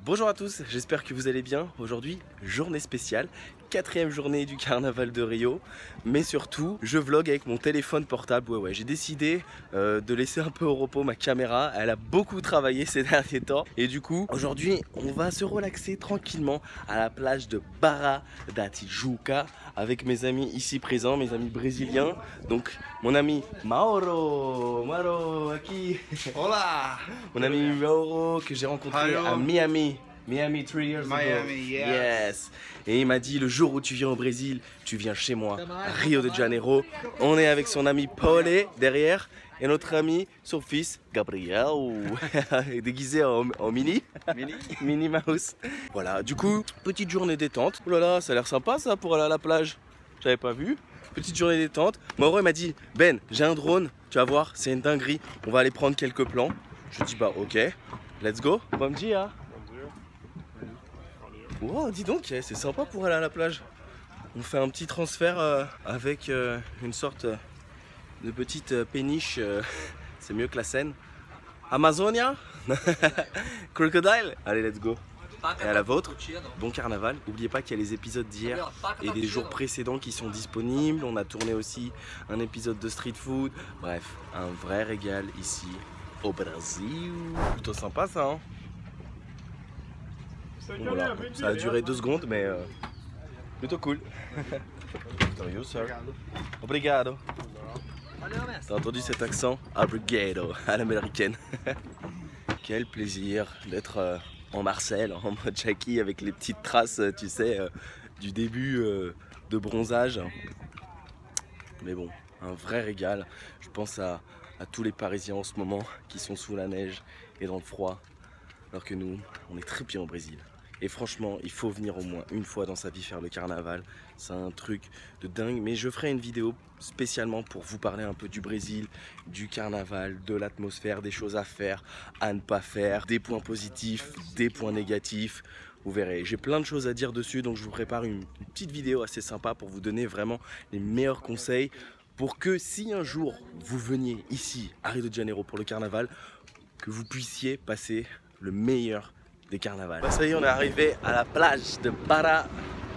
Bonjour à tous, j'espère que vous allez bien. Aujourd'hui, journée spéciale, 4e journée du carnaval de Rio. Mais surtout, je vlog avec mon téléphone portable. Ouais, j'ai décidé de laisser un peu au repos ma caméra. Elle a beaucoup travaillé ces derniers temps. Et du coup, aujourd'hui, on va se relaxer tranquillement à la plage de Barra da Tijuca avec mes amis ici présents, mes amis brésiliens. Donc, mon ami Mauro aqui. Hola. Mon ami Mauro que j'ai rencontré à Miami 3 years ago. Yes. Et il m'a dit le jour où tu viens au Brésil, tu viens chez moi à Rio de Janeiro. On est avec son ami Paul derrière et notre ami, son fils Gabriel, déguisé en Mini Mouse. Voilà, du coup, petite journée détente. Oh là là, ça a l'air sympa ça pour aller à la plage. J'avais pas vu. Petite journée détente. Mauro il m'a dit Ben, j'ai un drone, tu vas voir, c'est une dinguerie. On va aller prendre quelques plans. Je dis bah ok, let's go. Bom dia. Wow, dis donc, c'est sympa pour aller à la plage. On fait un petit transfert avec une sorte de petite péniche. C'est mieux que la Seine. Amazonia. Crocodile. Allez, let's go. Et à la vôtre, bon carnaval. N'oubliez pas qu'il y a les épisodes d'hier et des jours précédents qui sont disponibles. On a tourné aussi un épisode de street food. Bref, un vrai régal ici au Brésil. Plutôt sympa ça, hein. Voilà. Ça a duré 2 secondes, mais plutôt cool. Obrigado. T'as entendu cet accent? Obrigado à l'américaine. Quel plaisir d'être en Marcel, en mode Jackie, avec les petites traces, tu sais, du début de bronzage. Mais bon, un vrai régal. Je pense à tous les Parisiens en ce moment qui sont sous la neige et dans le froid, alors que nous, on est très bien au Brésil. Et franchement, il faut venir au moins une fois dans sa vie faire le carnaval. C'est un truc de dingue. Mais je ferai une vidéo spécialement pour vous parler un peu du Brésil, du carnaval, de l'atmosphère, des choses à faire, à ne pas faire, des points positifs, des points négatifs. Vous verrez, j'ai plein de choses à dire dessus, donc je vous prépare une petite vidéo assez sympa pour vous donner vraiment les meilleurs conseils pour que si un jour vous veniez ici à Rio de Janeiro pour le carnaval, que vous puissiez passer le meilleur des carnavals. Bah ça y est, on est arrivé à la plage de Barra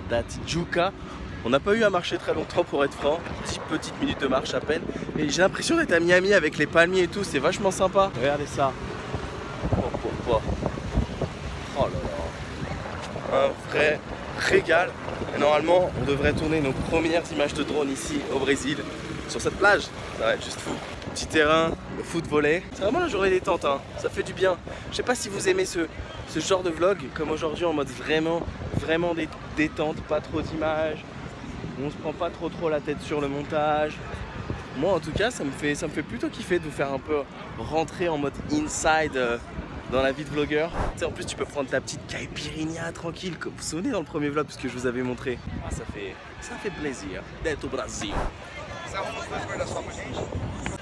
da Tijuca. On n'a pas eu à marcher très longtemps pour être franc, 10 petites minutes de marche à peine. Et j'ai l'impression d'être à Miami avec les palmiers et tout, c'est vachement sympa. Regardez ça. Oh là là. Un vrai régal. Et normalement, on devrait tourner nos premières images de drone ici au Brésil, sur cette plage. Ça va être juste fou. Petit terrain, le foot volley. C'est vraiment la journée détente, hein. Ça fait du bien. Je sais pas si vous aimez ce genre de vlog, comme aujourd'hui en mode vraiment détente, pas trop d'images. On se prend pas trop la tête sur le montage. Moi en tout cas, ça me fait plutôt kiffer de vous faire un peu rentrer en mode inside dans la vie de vlogueur. Tu sais, en plus tu peux prendre ta petite caipirinha tranquille, comme vous vous souvenez dans le premier vlog, parce que je vous avais montré. Ah, ça fait plaisir d'être au Brésil.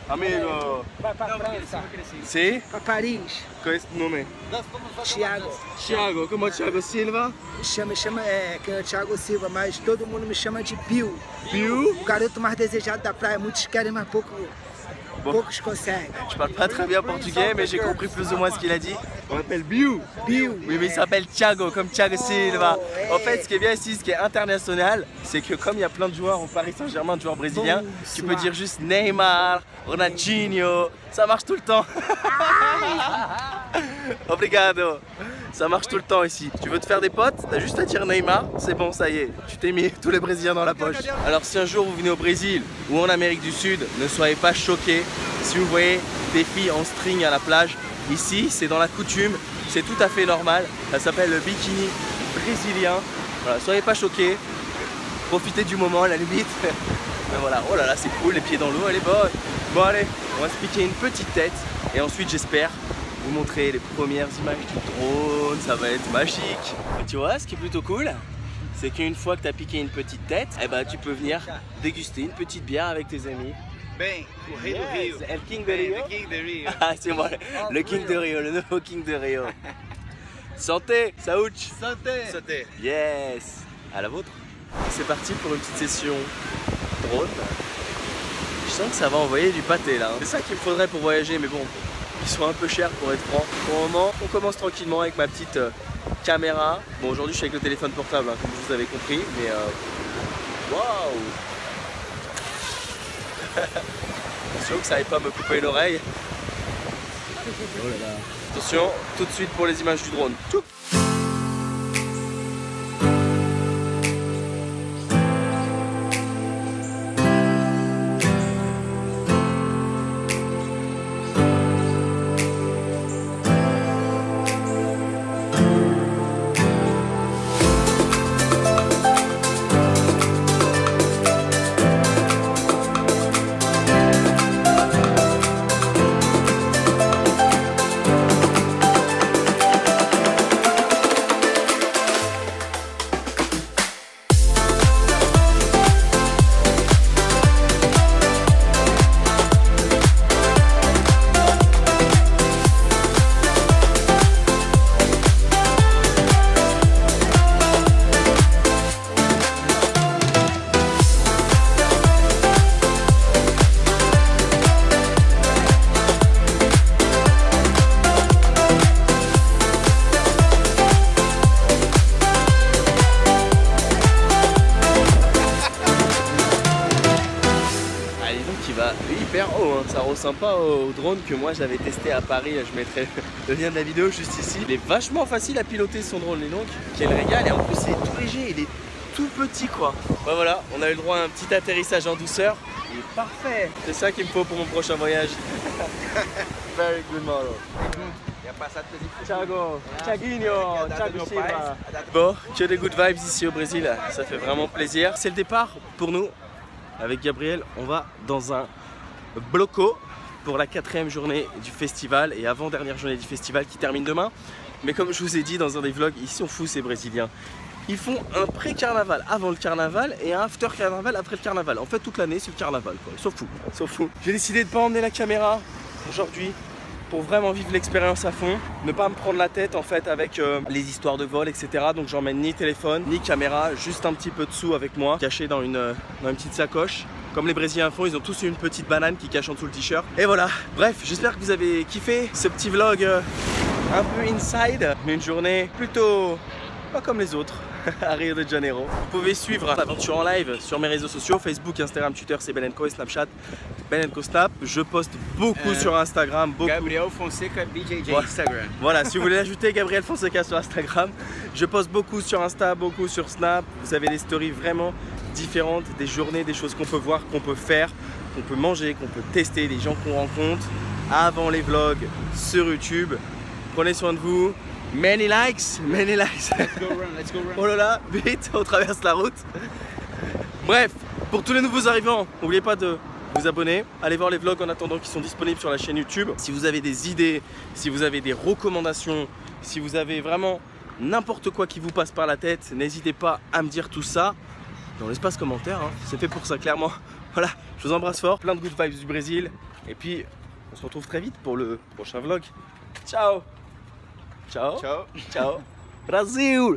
Amigo, vai pra França. Sim? Pra Paris. Qual é esse nome? Thiago. Thiago, como é Thiago Silva? Me chama que é o Thiago Silva, mas todo mundo me chama de Bill. Bill? O garoto mais desejado da praia. Muitos querem, mas poucos conseguem. Je parle pas très bien portugais, mais j'ai compris plus ou moins ce qu'il a dit. On m'appelle Bill. Bill. Oui, mais il s'appelle Thiago, comme Thiago Silva. En fait, ce qui est bien ici, ce qui est international, c'est que comme il y a plein de joueurs au Paris Saint-Germain, de joueurs brésiliens, tu peux dire juste Neymar, Ronaldinho, ça marche tout le temps. Obrigado. Ça marche tout le temps ici. Tu veux te faire des potes, t'as juste à dire Neymar, c'est bon, ça y est, tu t'es mis tous les Brésiliens dans la poche. Alors si un jour vous venez au Brésil ou en Amérique du Sud, ne soyez pas choqués si vous voyez des filles en string à la plage. Ici, c'est dans la coutume, c'est tout à fait normal. Ça s'appelle le bikini brésilien. Voilà, soyez pas choqués, profitez du moment à la limite. Mais voilà, oh là là, c'est cool, les pieds dans l'eau, elle est bonne. Bon allez, on va se piquer une petite tête et ensuite j'espère vous montrer les premières images du drone, ça va être magique. Et tu vois, ce qui est plutôt cool, c'est qu'une fois que tu as piqué une petite tête, eh ben, tu peux venir déguster une petite bière avec tes amis. Bem, o rei do Rio. El King de Rio. Le King de Rio. Ah, c'est moi, le King de Rio, le nouveau King de Rio. Santé, Saouch. Santé. Santé. Yes. À la vôtre. C'est parti pour une petite session drone. Je sens que ça va envoyer du pâté là. C'est ça qu'il me faudrait pour voyager, mais bon, ils sont un peu chers pour être franc. Pour le moment, on commence tranquillement avec ma petite caméra. Bon, aujourd'hui je suis avec le téléphone portable, hein, comme vous avez compris, mais waouh. Attention que ça n'aille pas me couper l'oreille. Oh là là. Attention, tout de suite pour les images du drone. Tchoup. Hyper haut, hein. Ça ressemble pas au drone que moi j'avais testé à Paris. Je mettrai le lien de la vidéo juste ici. Il est vachement facile à piloter son drone, et donc quel régal. Et en plus il est tout léger, il est tout petit quoi. Ouais, voilà, on a eu le droit à un petit atterrissage en douceur. Il est parfait. C'est ça qu'il me faut pour mon prochain voyage. Very good model. Thiago, Thiaguinho, Thiago Silva. Bon, que des good vibes ici au Brésil, ça fait vraiment plaisir. C'est le départ pour nous. Avec Gabriel, on va dans un bloco pour la 4e journée du festival et avant-dernière journée du festival qui termine demain. Mais comme je vous ai dit dans un des vlogs, ils sont fous ces Brésiliens. Ils font un pré-carnaval avant le carnaval et un after-carnaval après le carnaval. En fait, toute l'année, c'est le carnaval, quoi. Ils sont fous, ils sont fous. J'ai décidé de ne pas emmener la caméra aujourd'hui pour vraiment vivre l'expérience à fond, ne pas me prendre la tête en fait avec les histoires de vol, etc. Donc j'emmène ni téléphone, ni caméra, juste un petit peu de sous avec moi, caché dans une petite sacoche. Comme les Brésiliens font, ils ont tous une petite banane qui cache en dessous le t-shirt. Et voilà, bref, j'espère que vous avez kiffé ce petit vlog un peu inside, mais une journée plutôt pas comme les autres à Rio de Janeiro. Vous pouvez suivre l'aventure en live sur mes réseaux sociaux, Facebook, Instagram, Twitter, c'est Belenco et Snapchat, Belenco Snap. Je poste beaucoup sur Instagram. Gabriel Fonseca BJJ Instagram. Voilà, si vous voulez ajouter Gabriel Fonseca sur Instagram, je poste beaucoup sur Insta, beaucoup sur Snap. Vous avez des stories vraiment différentes, des journées, des choses qu'on peut voir, qu'on peut faire, qu'on peut manger, qu'on peut tester, des gens qu'on rencontre avant les vlogs sur YouTube. Prenez soin de vous. Many likes, many likes. Let's go run, let's go run. Oh là là, vite, on traverse la route. Bref, pour tous les nouveaux arrivants, n'oubliez pas de vous abonner. Allez voir les vlogs en attendant qui sont disponibles sur la chaîne YouTube. Si vous avez des idées, si vous avez des recommandations, si vous avez vraiment n'importe quoi qui vous passe par la tête, n'hésitez pas à me dire tout ça dans l'espace commentaire, hein. C'est fait pour ça clairement. Voilà, je vous embrasse fort, plein de good vibes du Brésil. Et puis, on se retrouve très vite pour le prochain vlog. Ciao. Ciao. Ciao. Ciao. Brasil.